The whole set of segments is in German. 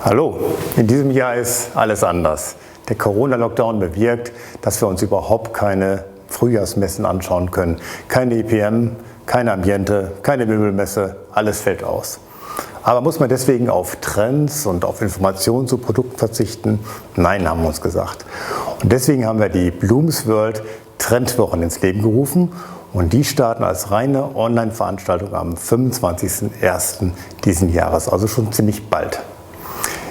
Hallo, in diesem Jahr ist alles anders. Der Corona-Lockdown bewirkt, dass wir uns überhaupt keine Frühjahrsmessen anschauen können. Keine IPM, keine Ambiente, keine Möbelmesse, alles fällt aus. Aber muss man deswegen auf Trends und auf Informationen zu Produkten verzichten? Nein, haben wir uns gesagt. Und deswegen haben wir die Bloomsworld Trendwochen ins Leben gerufen und die starten als reine Online-Veranstaltung am 25.01. diesen Jahres, also schon ziemlich bald.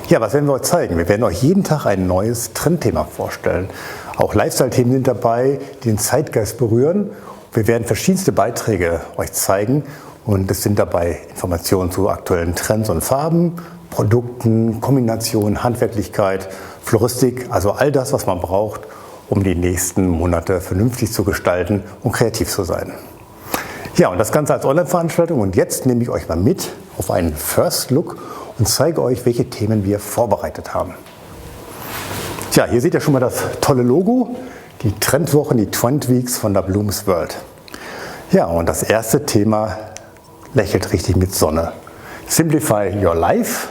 Ja, was werden wir euch zeigen? Wir werden euch jeden Tag ein neues Trendthema vorstellen. Auch Lifestyle-Themen sind dabei, die den Zeitgeist berühren. Wir werden verschiedenste Beiträge euch zeigen und es sind dabei Informationen zu aktuellen Trends und Farben, Produkten, Kombinationen, Handwerklichkeit, Floristik, also all das, was man braucht, um die nächsten Monate vernünftig zu gestalten und kreativ zu sein. Ja, und das Ganze als Online-Veranstaltung und jetzt nehme ich euch mal mit auf einen First Look und zeige euch, welche Themen wir vorbereitet haben. Tja, hier seht ihr schon mal das tolle Logo, die Trendwochen, die Trend Weeks von der Bloomsworld. Ja, und das erste Thema lächelt richtig mit Sonne. Simplify your life.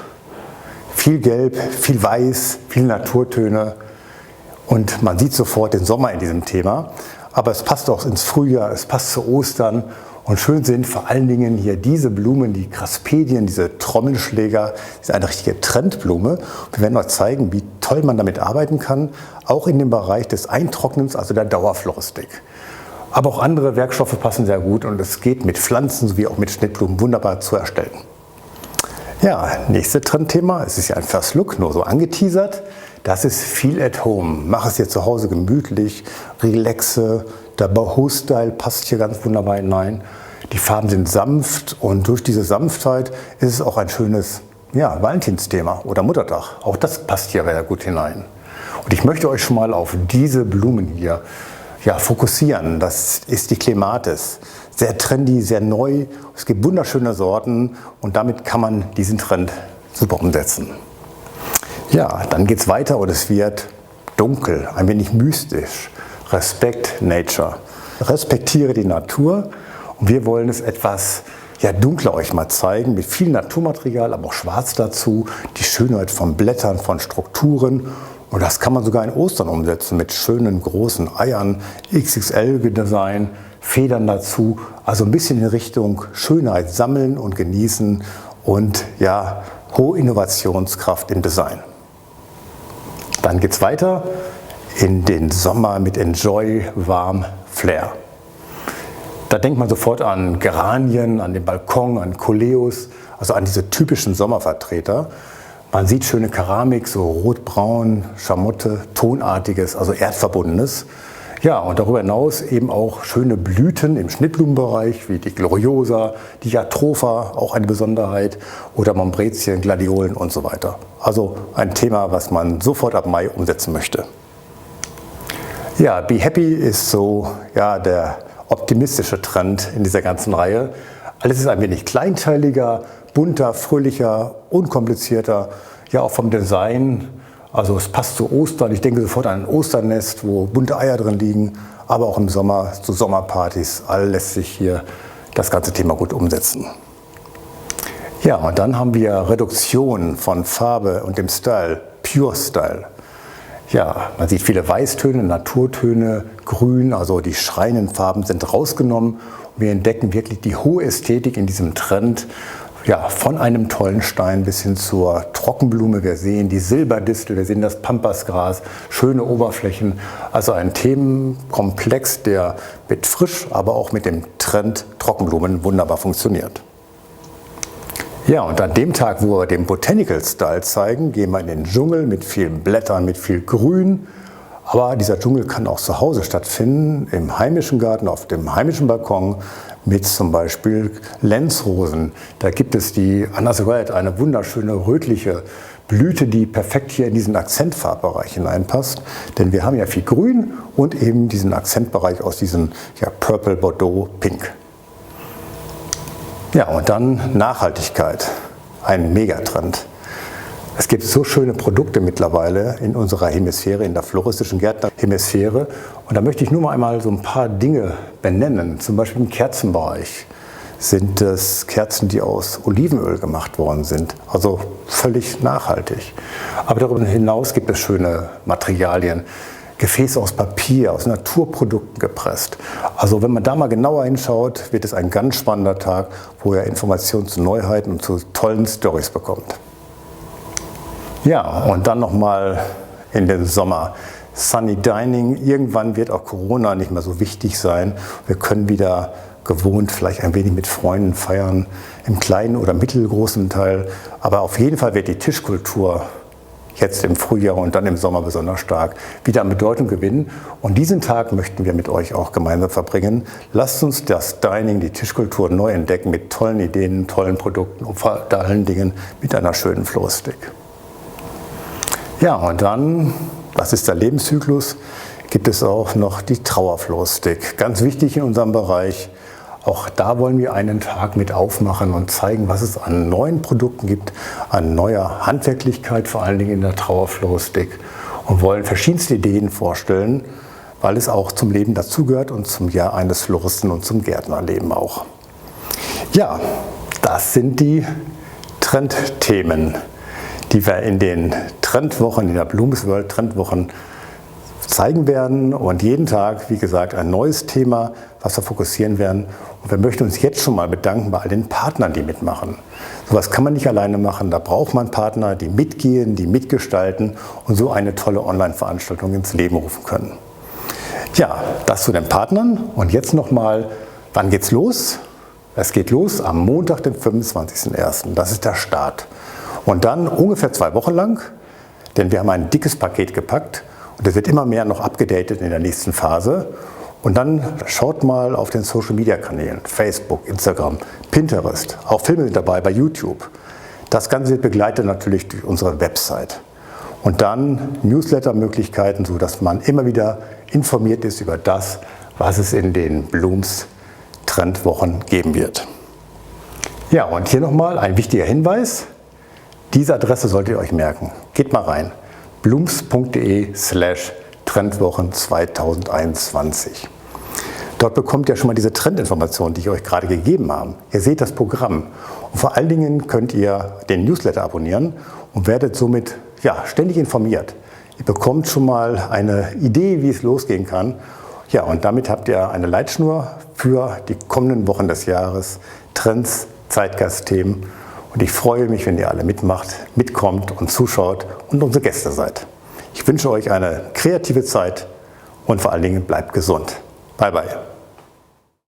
Viel Gelb, viel Weiß, viele Naturtöne und man sieht sofort den Sommer in diesem Thema. Aber es passt auch ins Frühjahr, es passt zu Ostern. Und schön sind vor allen Dingen hier diese Blumen, die Graspedien, diese Trommelschläger. Das ist eine richtige Trendblume. Wir werden euch zeigen, wie toll man damit arbeiten kann, auch in dem Bereich des Eintrocknens, also der Dauerfloristik. Aber auch andere Werkstoffe passen sehr gut und es geht mit Pflanzen sowie auch mit Schnittblumen wunderbar zu erstellen. Ja, nächstes Trendthema, es ist ja ein First Look, nur so angeteasert. Das ist Feel at Home. Mach es dir zu Hause gemütlich, relaxe. Der Boho-Style passt hier ganz wunderbar hinein. Die Farben sind sanft und durch diese Sanftheit ist es auch ein schönes Valentinsthema oder Muttertag. Auch das passt hier sehr gut hinein. Und ich möchte euch schon mal auf diese Blumen hier fokussieren. Das ist die Clematis. Sehr trendy, sehr neu. Es gibt wunderschöne Sorten und damit kann man diesen Trend super umsetzen. Ja, dann geht es weiter und es wird dunkel, ein wenig mystisch. Respect Nature. Respektiere die Natur und wir wollen es etwas dunkler euch mal zeigen, mit viel Naturmaterial, aber auch schwarz dazu, die Schönheit von Blättern, von Strukturen und das kann man sogar in Ostern umsetzen mit schönen großen Eiern, XXL-Design, Federn dazu, also ein bisschen in Richtung Schönheit sammeln und genießen und hohe Innovationskraft im Design. Dann geht es weiter in den Sommer mit Enjoy Warm Flair. Da denkt man sofort an Geranien, an den Balkon, an Coleus, also an diese typischen Sommervertreter. Man sieht schöne Keramik, so rotbraun, Schamotte, tonartiges, also erdverbundenes. Ja, und darüber hinaus eben auch schöne Blüten im Schnittblumenbereich, wie die Gloriosa, die Jatropha, auch eine Besonderheit, oder Mombretien, Gladiolen und so weiter. Also ein Thema, was man sofort ab Mai umsetzen möchte. Ja, Be Happy ist so der optimistische Trend in dieser ganzen Reihe. Alles ist ein wenig kleinteiliger, bunter, fröhlicher, unkomplizierter, auch vom Design. Also es passt zu Ostern, ich denke sofort an ein Osternest, wo bunte Eier drin liegen, aber auch im Sommer zu Sommerpartys, all lässt sich hier das ganze Thema gut umsetzen. Ja, und dann haben wir Reduktion von Farbe und dem Style, Pure Style. Ja, man sieht viele Weißtöne, Naturtöne, Grün, also die schreienden Farben sind rausgenommen. Wir entdecken wirklich die hohe Ästhetik in diesem Trend. Ja, von einem tollen Stein bis hin zur Trockenblume. Wir sehen die Silberdistel, wir sehen das Pampasgras, schöne Oberflächen. Also ein Themenkomplex, der mit frisch, aber auch mit dem Trend Trockenblumen wunderbar funktioniert. Ja, und an dem Tag, wo wir den Botanical Style zeigen, gehen wir in den Dschungel mit vielen Blättern, mit viel Grün. Aber dieser Dschungel kann auch zu Hause stattfinden, im heimischen Garten, auf dem heimischen Balkon mit zum Beispiel Lenzrosen. Da gibt es die Anna's Red, eine wunderschöne rötliche Blüte, die perfekt hier in diesen Akzentfarbbereich hineinpasst. Denn wir haben ja viel Grün und eben diesen Akzentbereich aus diesem Purple, Bordeaux, Pink. Ja, und dann Nachhaltigkeit, ein Megatrend. Es gibt so schöne Produkte mittlerweile in unserer Hemisphäre, in der floristischen Gärtnerhemisphäre. Und da möchte ich nur mal einmal so ein paar Dinge benennen, zum Beispiel im Kerzenbereich. sind es Kerzen, die aus Olivenöl gemacht worden sind, also völlig nachhaltig. Aber darüber hinaus gibt es schöne Materialien, Gefäße aus Papier, aus Naturprodukten gepresst. Also wenn man da mal genauer hinschaut, wird es ein ganz spannender Tag, wo ihr Informationen zu Neuheiten und zu tollen Storys bekommt. Ja, und dann nochmal in den Sommer. Sunny Dining, irgendwann wird auch Corona nicht mehr so wichtig sein. Wir können wieder gewohnt vielleicht ein wenig mit Freunden feiern, im kleinen oder mittelgroßen Teil. Aber auf jeden Fall wird die Tischkultur jetzt im Frühjahr und dann im Sommer besonders stark wieder an Bedeutung gewinnen. Und diesen Tag möchten wir mit euch auch gemeinsam verbringen. Lasst uns das Dining, die Tischkultur neu entdecken mit tollen Ideen, tollen Produkten und vor allen Dingen mit einer schönen Floristik. Ja, und dann, das ist der Lebenszyklus, gibt es auch noch die Trauerfloristik. Ganz wichtig in unserem Bereich. Auch da wollen wir einen Tag mit aufmachen und zeigen, was es an neuen Produkten gibt, an neuer Handwerklichkeit, vor allen Dingen in der Trauerfloristik. Und wollen verschiedenste Ideen vorstellen, weil es auch zum Leben dazugehört und zum Jahr eines Floristen und zum Gärtnerleben auch. Ja, das sind die Trendthemen, die wir in den Trendwochen, in der Blooms World Trendwochen zeigen werden. Und jeden Tag, wie gesagt, ein neues Thema, was wir fokussieren werden. Und wir möchten uns jetzt schon mal bedanken bei all den Partnern, die mitmachen. Sowas kann man nicht alleine machen. Da braucht man Partner, die mitgehen, die mitgestalten und so eine tolle Online-Veranstaltung ins Leben rufen können. Ja, das zu den Partnern. Und jetzt nochmal, wann geht's los? Es geht los am Montag, den 25.01. Das ist der Start. Und dann ungefähr 2 Wochen lang, denn wir haben ein dickes Paket gepackt und es wird immer mehr noch abgedatet in der nächsten Phase. Und dann schaut mal auf den Social-Media-Kanälen, Facebook, Instagram, Pinterest, auch Filme sind dabei bei YouTube. Das Ganze wird begleitet natürlich durch unsere Website. Und dann Newsletter-Möglichkeiten, sodass man immer wieder informiert ist über das, was es in den Blooms Trendwochen geben wird. Ja, und hier nochmal ein wichtiger Hinweis. Diese Adresse solltet ihr euch merken. Geht mal rein. blooms.de/Trendwochen 2021. Dort bekommt ihr schon mal diese Trendinformationen, die ich euch gerade gegeben habe. Ihr seht das Programm. Und vor allen Dingen könnt ihr den Newsletter abonnieren und werdet somit ständig informiert. Ihr bekommt schon mal eine Idee, wie es losgehen kann. Ja, und damit habt ihr eine Leitschnur für die kommenden Wochen des Jahres. Trends, Zeitgeistthemen. Und ich freue mich, wenn ihr alle mitmacht, mitkommt und zuschaut und unsere Gäste seid. Ich wünsche euch eine kreative Zeit und vor allen Dingen bleibt gesund. Bye, bye.